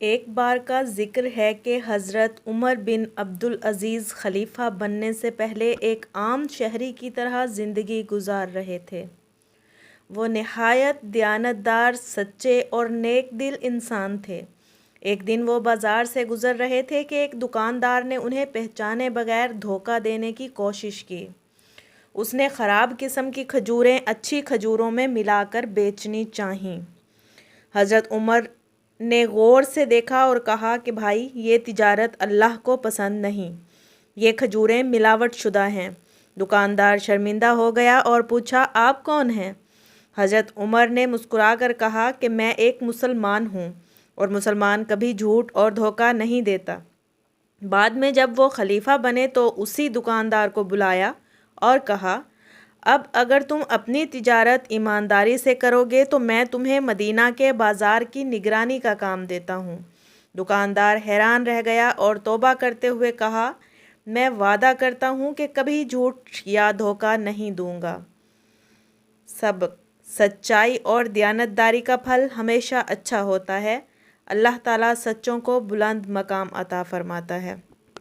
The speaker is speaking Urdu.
ایک بار کا ذکر ہے کہ حضرت عمر بن عبدالعزیز خلیفہ بننے سے پہلے ایک عام شہری کی طرح زندگی گزار رہے تھے۔ وہ نہایت دیانتدار، سچے اور نیک دل انسان تھے۔ ایک دن وہ بازار سے گزر رہے تھے کہ ایک دکاندار نے انہیں پہچانے بغیر دھوکہ دینے کی کوشش کی۔ اس نے خراب قسم کی کھجوریں اچھی کھجوروں میں ملا کر بیچنی چاہییں۔ حضرت عمر نے غور سے دیکھا اور کہا کہ بھائی، یہ تجارت اللہ کو پسند نہیں، یہ کھجوریں ملاوٹ شدہ ہیں۔ دکاندار شرمندہ ہو گیا اور پوچھا، آپ کون ہیں؟ حضرت عمر نے مسکرا کر کہا کہ میں ایک مسلمان ہوں، اور مسلمان کبھی جھوٹ اور دھوکہ نہیں دیتا۔ بعد میں جب وہ خلیفہ بنے تو اسی دکاندار کو بلایا اور کہا، اب اگر تم اپنی تجارت ایمانداری سے کرو گے تو میں تمہیں مدینہ کے بازار کی نگرانی کا کام دیتا ہوں۔ دکاندار حیران رہ گیا اور توبہ کرتے ہوئے کہا، میں وعدہ کرتا ہوں کہ کبھی جھوٹ یا دھوکہ نہیں دوں گا۔ سبق: سچائی اور دیانتداری کا پھل ہمیشہ اچھا ہوتا ہے۔ اللہ تعالیٰ سچوں کو بلند مقام عطا فرماتا ہے۔